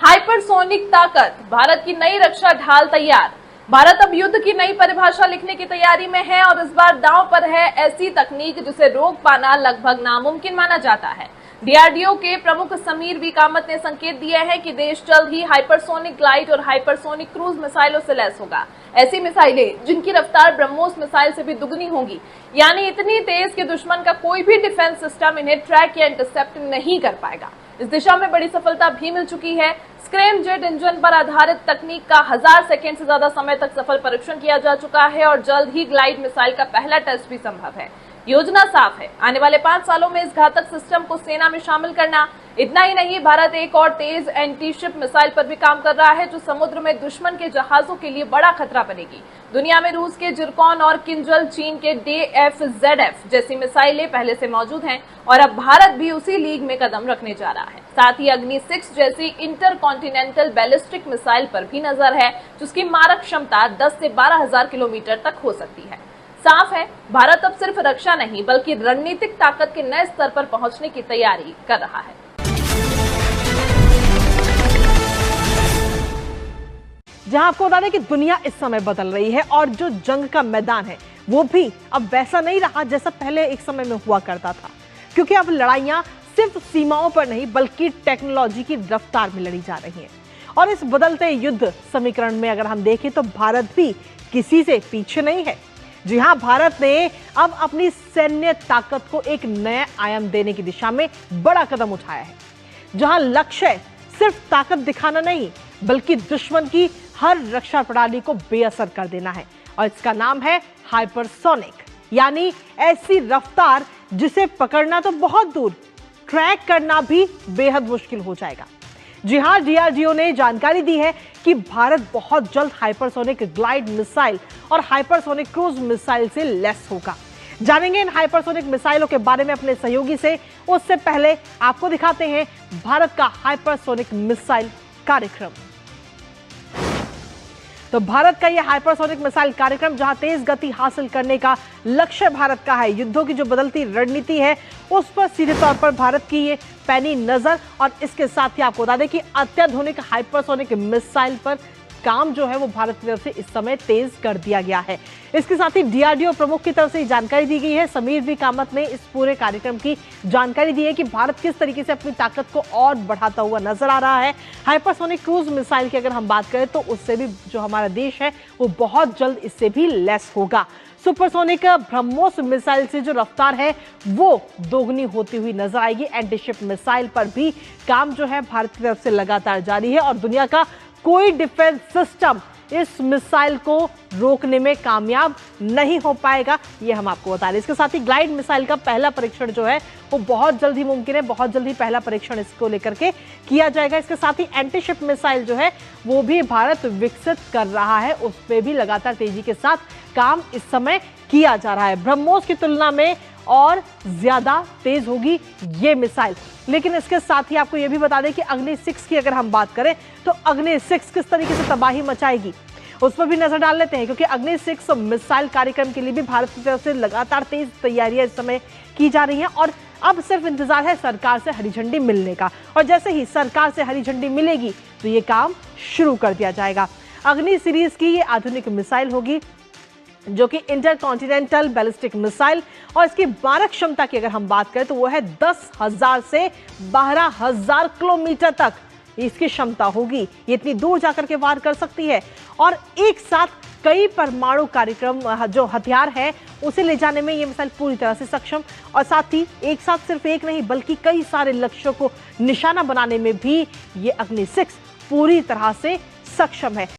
Hypersonic ताकत, भारत की नई रक्षा ढाल तैयार। भारत अब युद्ध की नई परिभाषा लिखने की तैयारी में है और इस बार दांव पर है ऐसी तकनीक जिसे रोक पाना लगभग नामुमकिन माना जाता है। डीआरडीओ के प्रमुख समीर वी कामत ने संकेत दिए हैं कि देश जल्द ही हाइपरसोनिक ग्लाइड और हाइपरसोनिक क्रूज मिसाइलों से लैस होगा। ऐसी मिसाइलें जिनकी रफ्तार ब्रह्मोस मिसाइल से भी दुगनी होगी, यानी इतनी तेज कि दुश्मन का कोई भी डिफेंस सिस्टम इन्हें ट्रैक या इंटरसेप्ट नहीं कर पाएगा। इस दिशा में बड़ी सफलता भी मिल चुकी है। स्क्रैम जेट इंजन पर आधारित तकनीक का 1000 सेकेंड से ज्यादा समय तक सफल परीक्षण किया जा चुका है और जल्द ही ग्लाइड मिसाइल का पहला टेस्ट भी संभव है। योजना साफ है, आने वाले 5 सालों में इस घातक सिस्टम को सेना में शामिल करना। इतना ही नहीं, भारत एक और तेज एंटी शिप मिसाइल पर भी काम कर रहा है जो समुद्र में दुश्मन के जहाजों के लिए बड़ा खतरा बनेगी। दुनिया में रूस के जिरकॉन और किंजल, चीन के DF-ZF जैसी मिसाइलें पहले से मौजूद हैं और अब भारत भी उसी लीग में कदम रखने जा रहा है। साथ ही अग्नि 6 जैसी इंटरकॉन्टिनेंटल बैलिस्टिक मिसाइल पर भी नजर है जिसकी मारक क्षमता 10 से 12,000 किलोमीटर तक हो सकती है। साफ है, भारत अब सिर्फ रक्षा नहीं बल्कि रणनीतिक ताकत के नए स्तर पर पहुंचने की तैयारी कर रहा है। जहां आपको बता दें कि दुनिया इस समय बदल रही है और जो जंग का मैदान है वो भी अब वैसा नहीं रहा जैसा पहले एक समय में हुआ करता था, क्योंकि अब लड़ाइयां सिर्फ सीमाओं पर नहीं बल्कि टेक्नोलॉजी की रफ्तार में लड़ी जा रही हैं। और इस बदलते युद्ध समीकरण में अगर हम देखें तो भारत भी किसी से पीछे नहीं है। जी हां, भारत ने अब अपनी सैन्य ताकत को एक नया आयाम देने की दिशा में बड़ा कदम उठाया है, जहां लक्ष्य सिर्फ ताकत दिखाना नहीं बल्कि दुश्मन की हर रक्षा प्रणाली को बेअसर कर देना है। और इसका नाम है हाइपरसोनिक, यानी ऐसी रफ्तार जिसे पकड़ना तो बहुत दूर, ट्रैक करना भी बेहद मुश्किल हो जाएगा। जी हां, डीआरडीओ ने जानकारी दी है कि भारत बहुत जल्द हाइपरसोनिक ग्लाइड मिसाइल और हाइपरसोनिक क्रूज मिसाइल से लैस होगा। जानेंगे इन हाइपरसोनिक मिसाइलों के बारे में अपने सहयोगी से। उससे पहले आपको दिखाते हैं भारत का हाइपरसोनिक मिसाइल कार्यक्रम। तो भारत का यह हाइपरसोनिक मिसाइल कार्यक्रम, जहां तेज गति हासिल करने का लक्ष्य भारत का है, युद्धों की जो बदलती रणनीति है उस पर सीधे तौर पर भारत की ये पैनी नजर। और इसके साथ ही आपको बता दें कि अत्याधुनिक हाइपरसोनिक मिसाइल पर काम जो है वो भारत की तरफ से इस समय तेज कर दिया गया है। इसके साथ ही डीआरडीओ प्रमुख की तरफ से जानकारी दी गई है। समीर वी कामत ने इस पूरे कार्यक्रम की जानकारी दी है कि भारत किस तरीके से अपनी ताकत को और बढ़ाता हुआ नजर आ रहा है। हाइपरसोनिक क्रूज मिसाइल की अगर हम बात करें तो उससे भी जो हमारा देश है वो बहुत जल्द इससे भी लैस होगा। सुपरसोनिक ब्रह्मोस मिसाइल से जो रफ्तार है वो दोगुनी होती हुई नजर आएगी। एंटी शिप मिसाइल पर भी काम जो है भारत की तरफ से लगातार जारी है और दुनिया का कोई डिफेंस सिस्टम इस मिसाइल को रोकने में कामयाब नहीं हो पाएगा, ये हम आपको बता रहे हैं। इसके साथ ही ग्लाइड मिसाइल का पहला परीक्षण जो है वो बहुत जल्द ही मुमकिन है, बहुत जल्द ही पहला परीक्षण इसको लेकर के किया जाएगा। इसके साथ ही एंटी शिप मिसाइल जो है वो भी भारत विकसित कर रहा है, उस पर भी लगातार तेजी के साथ काम इस समय किया जा रहा है। ब्रह्मोस की तुलना में और ज्यादा तेज होगी ये मिसाइल। लेकिन इसके साथ ही आपको यह भी बता दें कि अग्नि 6 की अगर हम बात करें तो अग्नि 6 किस तरीके से तबाही मचाएगी उस पर भी नजर डाल लेते हैं, क्योंकि अग्नि 6 मिसाइल कार्यक्रम के लिए भी भारत की तरफ से लगातार तेज तैयारियां इस समय की जा रही हैं और अब सिर्फ इंतजार है सरकार से हरी झंडी मिलने का। और जैसे ही सरकार से हरी झंडी मिलेगी तो ये काम शुरू कर दिया जाएगा। अग्नि सीरीज की ये आधुनिक मिसाइल होगी जो कि इंटरकॉन्टिनेंटल बैलिस्टिक मिसाइल, और इसकी मारक क्षमता की अगर हम बात करें तो वो है 10,000 से 12,000 किलोमीटर तक इसकी क्षमता होगी। ये इतनी दूर जाकर के वार कर सकती है और एक साथ कई परमाणु कार्यक्रम जो हथियार है उसे ले जाने में ये मिसाइल पूरी तरह से सक्षम, और साथ ही एक साथ सिर्फ एक नहीं बल्कि कई सारे लक्ष्यों को निशाना बनाने में भी ये अग्नि 6 पूरी तरह से सक्षम है।